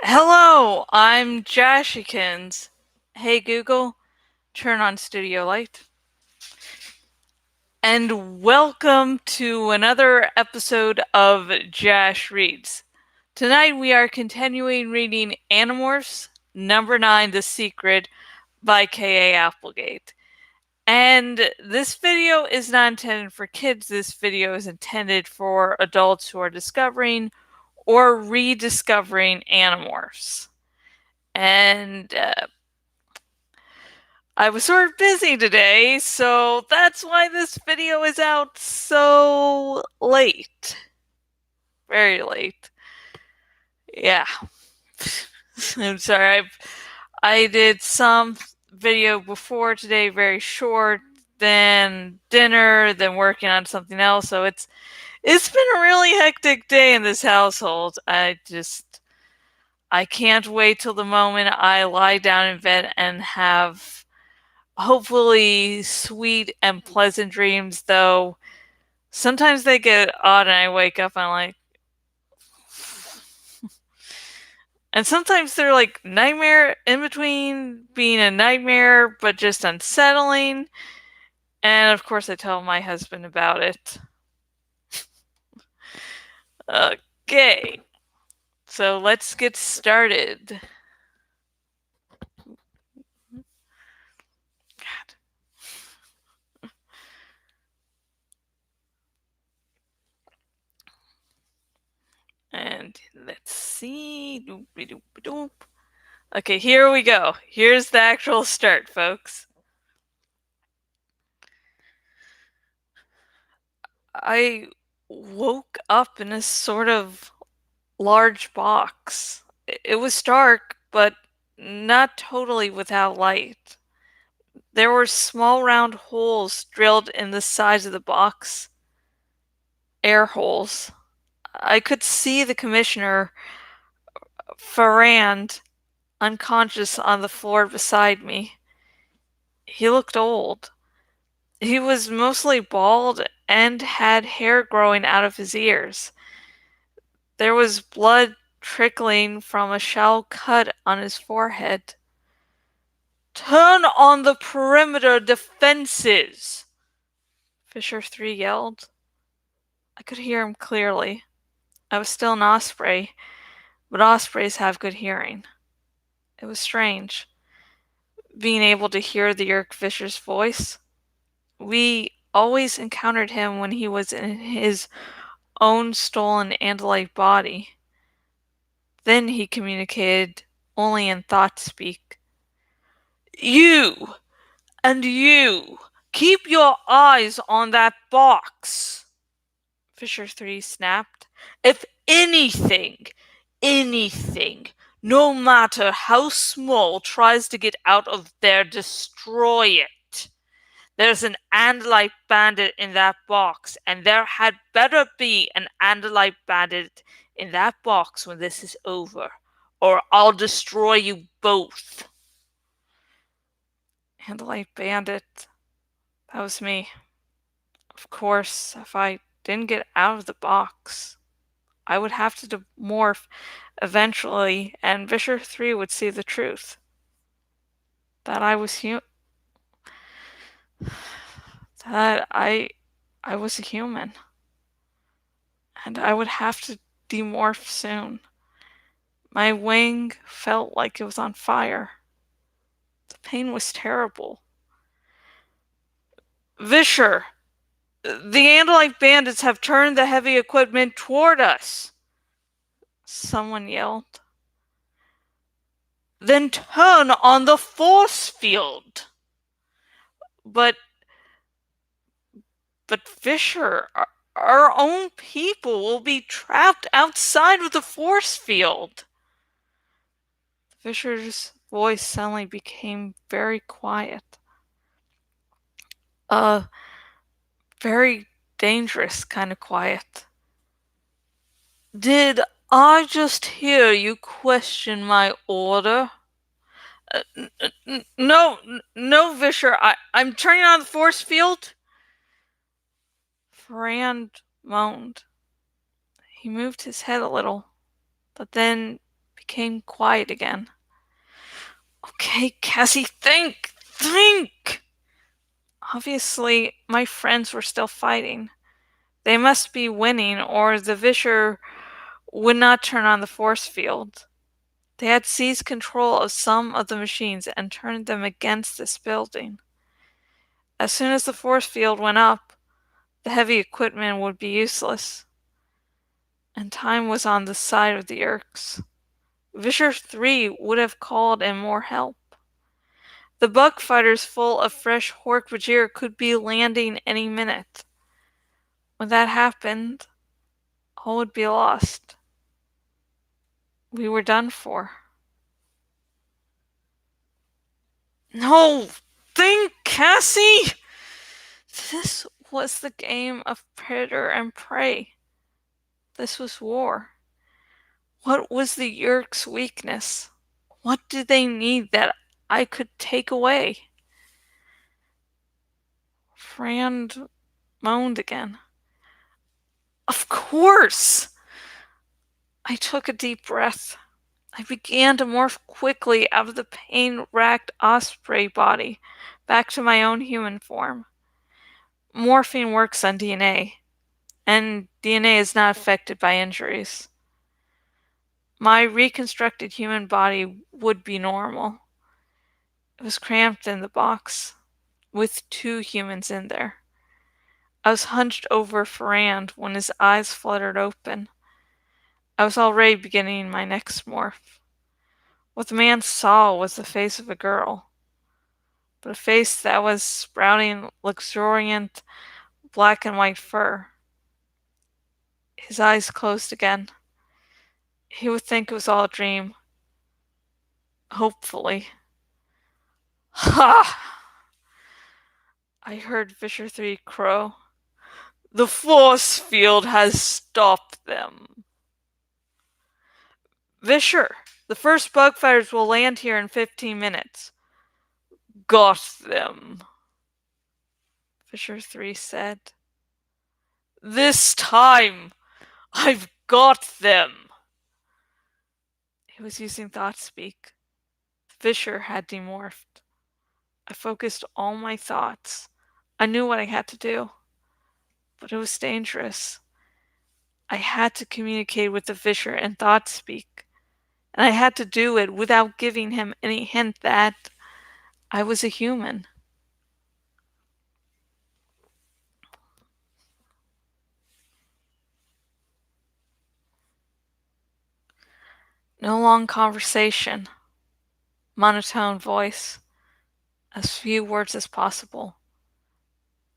Hello, I'm Jashikins. Hey Google, turn on studio light. And welcome to another episode of Jash Reads. Tonight we are continuing reading Animorphs, number 9, The Secret by K.A. Applegate. And this video is not intended for kids, this video is intended for adults who are discovering or rediscovering Animorphs. And I was sort of busy today, so that's why this video is out so late. Very late. Yeah. I'm sorry. I did some video before today, very short, then dinner, then working on something else, so it's been a really hectic day in this household. I can't wait till the moment I lie down in bed and have hopefully sweet and pleasant dreams, though sometimes they get odd and I wake up and I'm like, and sometimes they're like nightmare in between being a nightmare but just unsettling. And of course, I tell my husband about it. Okay, so let's get started. God. And let's see. Doop-a-doop-a-doop. Okay, here we go. Here's the actual start, folks. I woke up in a sort of large box. It was dark, but not totally without light. There were small round holes drilled in the sides of the box. Air holes. I could see the commissioner, Farrand, unconscious on the floor beside me. He looked old. He was mostly bald and had hair growing out of his ears. There was blood trickling from a shallow cut on his forehead. "Turn on the perimeter defenses!" Visser Three yelled. I could hear him clearly. I was still an osprey, but ospreys have good hearing. It was strange, being able to hear the Yerk Visser's voice. We always encountered him when he was in his own stolen Andalite body. Then he communicated only in thought speak. "You! And you! Keep your eyes on that box!" Visser Three snapped. "If anything, no matter how small, tries to get out of there, destroy it. There's an Andalite bandit in that box, and there had better be an Andalite bandit in that box when this is over, or I'll destroy you both." Andalite bandit. That was me. Of course, if I didn't get out of the box, I would have to morph eventually, and Visser Three would see the truth. That I was that I was a human. And I would have to demorph soon. My wing felt like it was on fire. The pain was terrible. "Visser, the Andalite bandits have turned the heavy equipment toward us," someone yelled. "Then turn on the force field." But Visser, our own people will be trapped outside of the force field. Visser's voice suddenly became very quiet. Very dangerous kind of quiet. "Did I just hear you question my order?" No, Visser. I'm turning on the force field." Farrand moaned. He moved his head a little, but then became quiet again. Okay, Cassie, think! Obviously, my friends were still fighting. They must be winning, or the Visser would not turn on the force field. They had seized control of some of the machines and turned them against this building. As soon as the force field went up, the heavy equipment would be useless. And time was on the side of the Yerks. Visser Three would have called in more help. The bug fighters full of fresh Hork-Bajir could be landing any minute. When that happened, all would be lost. We were done for. No! Think, Cassie! This was the game of predator and prey. This was war. What was the Yerk's weakness? What did they need that I could take away? Frand moaned again. Of course! I took a deep breath. I began to morph quickly out of the pain-racked osprey body back to my own human form. Morphine works on DNA, and DNA is not affected by injuries. My reconstructed human body would be normal. It was cramped in the box, with 2 humans in there. I was hunched over Ferrand when his eyes fluttered open. I was already beginning my next morph. What the man saw was the face of a girl, but a face that was sprouting luxuriant black and white fur. His eyes closed again. He would think it was all a dream. Hopefully. Ha! I heard Visser Three crow. The force field has stopped them. Visser, the first bug fighters will land here in 15 minutes. Got them, Visser Three said. This time, I've got them. He was using thought speak. Visser had demorphed. I focused all my thoughts. I knew what I had to do, but it was dangerous. I had to communicate with the Visser in thought speak, and I had to do it without giving him any hint that I was a human. No long conversation, monotone voice, as few words as possible.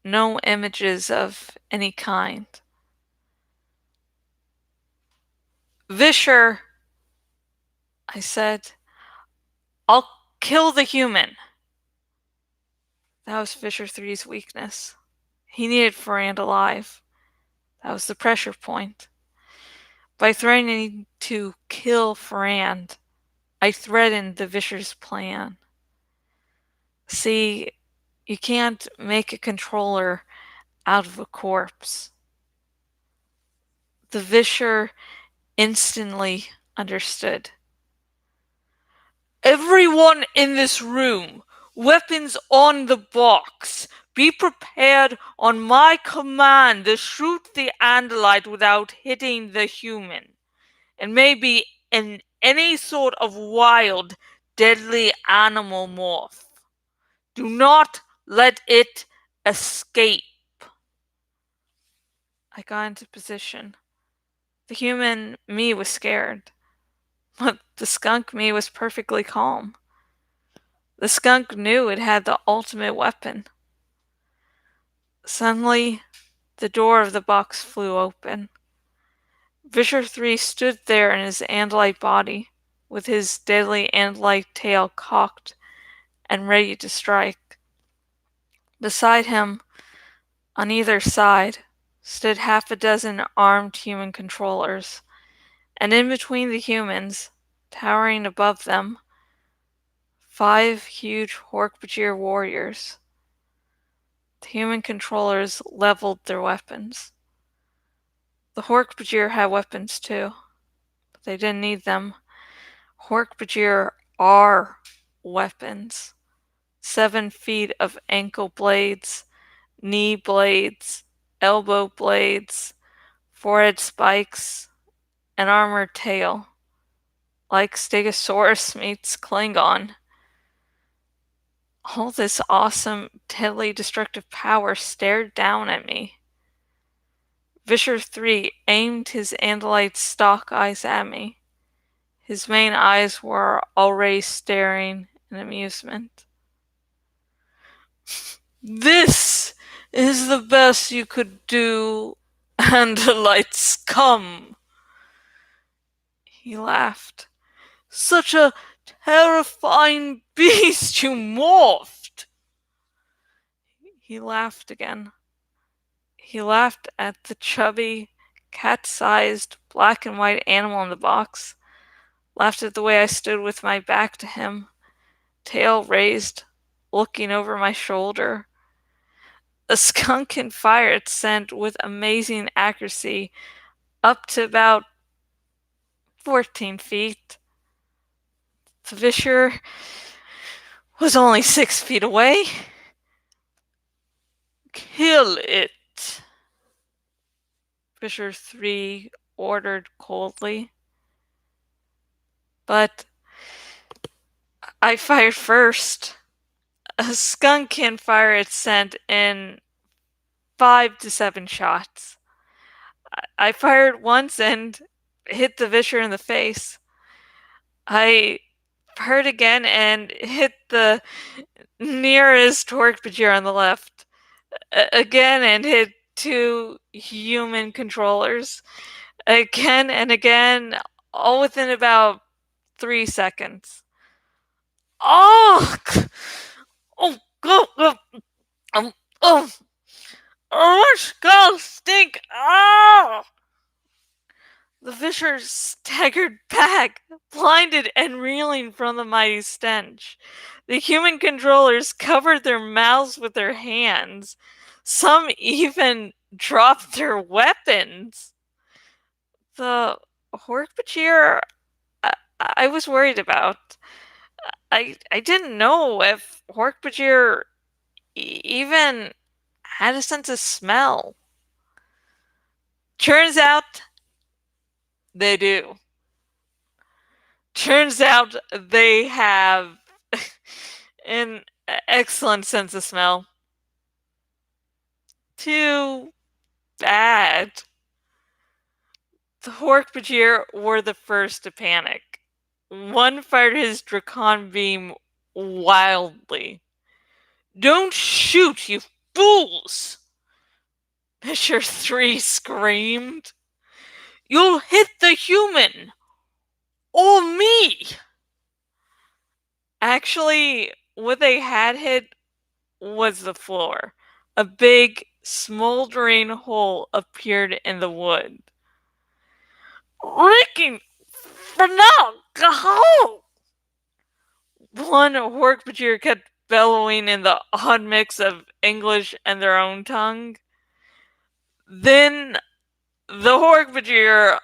No images of any kind. Visser, I said, I'll kill the human. That was Visser Three's weakness. He needed Ferrand alive. That was the pressure point. By threatening to kill Ferrand, I threatened the Visser's plan. See, you can't make a controller out of a corpse. The Visser instantly understood. Everyone in this room, weapons on the box. Be prepared on my command to shoot the Andalite without hitting the human. And maybe in any sort of wild, deadly animal morph. Do not let it escape. I got into position. The human me was scared, but the skunk me was perfectly calm. The skunk knew it had the ultimate weapon. Suddenly, the door of the box flew open. Visser Three stood there in his Andalite body, with his deadly Andalite tail cocked and ready to strike. Beside him, on either side, stood half a dozen armed human controllers, and in between the humans, towering above them, 5 huge Hork-Bajir warriors. The human controllers leveled their weapons. The Hork-Bajir had weapons too, but they didn't need them. Hork-Bajir are weapons. 7 feet of ankle blades, knee blades, elbow blades, forehead spikes, an armored tail. Like Stegosaurus meets Klingon. All this awesome, deadly, destructive power stared down at me. Visser Three aimed his Andalite stalk eyes at me. His main eyes were already staring in amusement. This is the best you could do, Andalite scum. He laughed. Such a terrifying beast you morphed! He laughed again. He laughed at the chubby, cat-sized, black and white animal in the box. Laughed at the way I stood with my back to him, tail raised, looking over my shoulder. The skunk can fire its scent with amazing accuracy up to about 14 feet. The Visser was only 6 feet away. Kill it, Visser Three ordered coldly. But I fired first. A skunk can fire its scent in 5 to 7 shots. I fired once and hit the Visser in the face. I fired again and hit the nearest Hork-Bajir on the left. Again and hit 2 human controllers. Again and again, all within about 3 seconds. Oh! Oh! Oh! Oh! Oh! Let's go! Stink! Oh! The Visser staggered back, blinded and reeling from the mighty stench. The human controllers covered their mouths with their hands. Some even dropped their weapons. The Hork-Bajir I was worried about. I didn't know if Hork-Bajir even had a sense of smell. Turns out they do. Turns out they have an excellent sense of smell. Too bad. The Hork-Bajir were the first to panic. One fired his Dracon beam wildly. Don't shoot, you fools! Visser Three screamed. You'll hit the human! Or me! Actually, what they had hit was the floor. A big, smoldering hole appeared in the wood. Ricky! For now! Go! One Hork-Bajir kept bellowing in the odd mix of English and their own tongue. Then the Hork-Bajir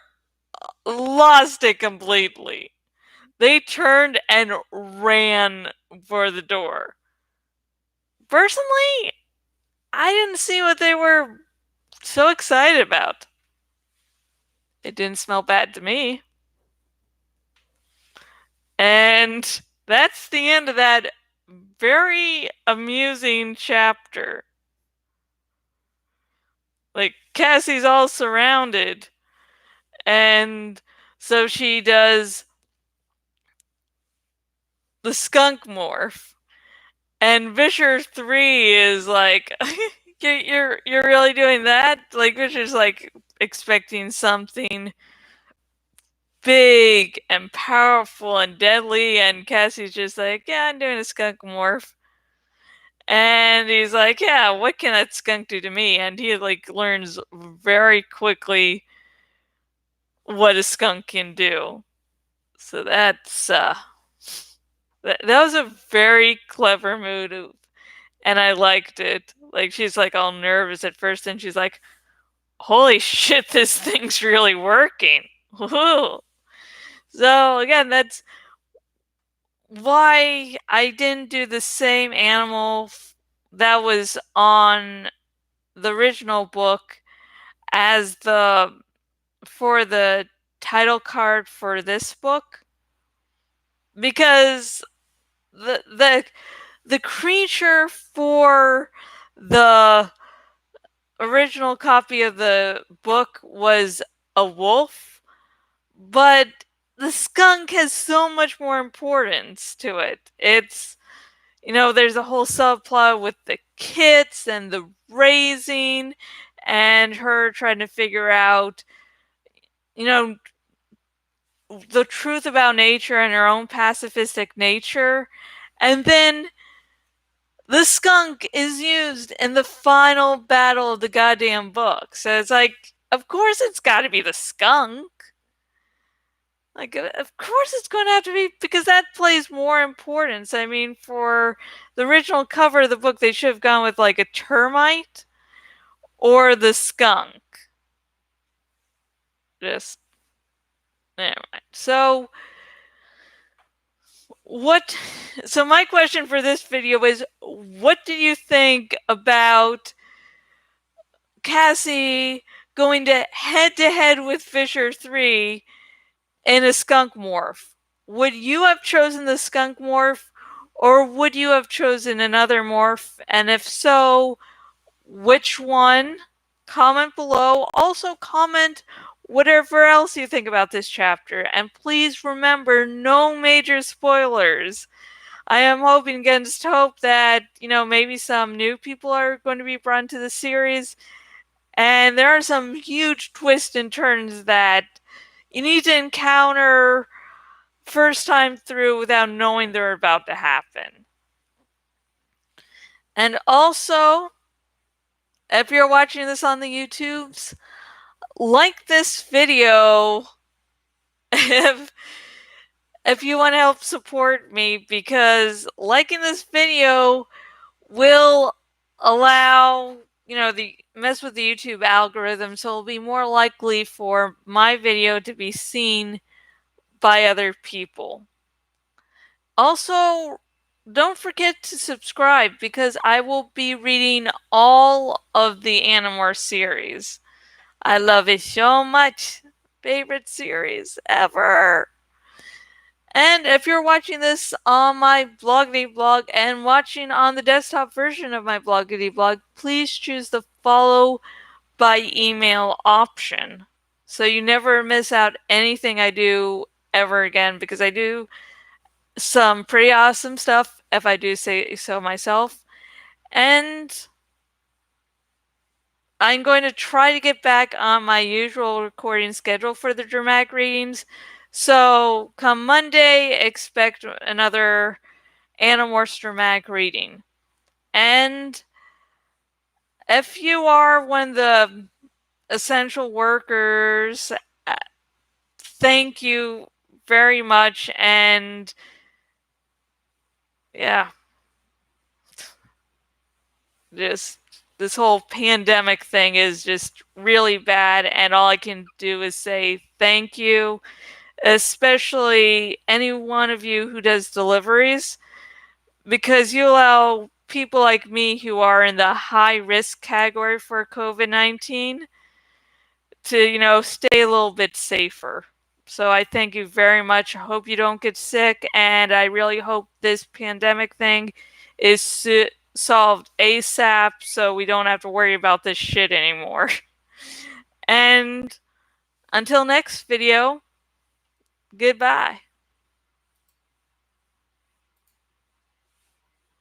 lost it completely. They turned and ran for the door. Personally, I didn't see what they were so excited about. It didn't smell bad to me. And that's the end of that very amusing chapter. Like, Cassie's all surrounded. And so she does the skunk morph. And Visser Three is like, you're really doing that? Like, Visser's like expecting something big and powerful and deadly, and Cassie's just like, yeah, I'm doing a skunk morph. And he's like, yeah, what can that skunk do to me? And he like learns very quickly what a skunk can do. So that's that was a very clever move, and I liked it. Like, she's like all nervous at first, and she's like, holy shit, this thing's really working. Woohoo. So again, that's why I didn't do the same animal that was on the original book as for the title card for this book, because the creature for the original copy of the book was a wolf, but the skunk has so much more importance to it. It's, there's a whole subplot with the kits and the raising and her trying to figure out, you know, the truth about nature and her own pacifistic nature. And then the skunk is used in the final battle of the goddamn book. So it's like, of course it's got to be the skunk. Like, of course it's going to have to be, because that plays more importance. I mean, for the original cover of the book, they should have gone with like a termite or the skunk. Just, never mind. So my question for this video is, what do you think about Cassie going to head with Visser Three in a skunk morph? Would you have chosen the skunk morph, or would you have chosen another morph? And if so, which one? Comment below. Also comment whatever else you think about this chapter. And please remember, no major spoilers. I am hoping against hope that, maybe some new people are going to be brought into the series. And there are some huge twists and turns that you need to encounter first time through without knowing they're about to happen. And also, if you're watching this on the YouTubes, like this video if you want to help support me, because liking this video will allow, the mess with the YouTube algorithm, so it'll be more likely for my video to be seen by other people. Also, don't forget to subscribe, because I will be reading all of the Animorphs series. I love it so much. Favorite series ever. And if you're watching this on my bloggity blog and watching on the desktop version of my bloggity blog, please choose the follow by email option, so you never miss out anything I do ever again, because I do some pretty awesome stuff, if I do say so myself. And I'm going to try to get back on my usual recording schedule for the dramatic readings. So come Monday, expect another Animorphs dramatic reading. And if you are one of the essential workers, thank you very much. And yeah, just this whole pandemic thing is just really bad, and all I can do is say thank you, especially any one of you who does deliveries, because you allow people like me who are in the high risk category for COVID-19 to, stay a little bit safer. So I thank you very much. I hope you don't get sick, and I really hope this pandemic thing is solved ASAP, so we don't have to worry about this shit anymore. And until next video, goodbye.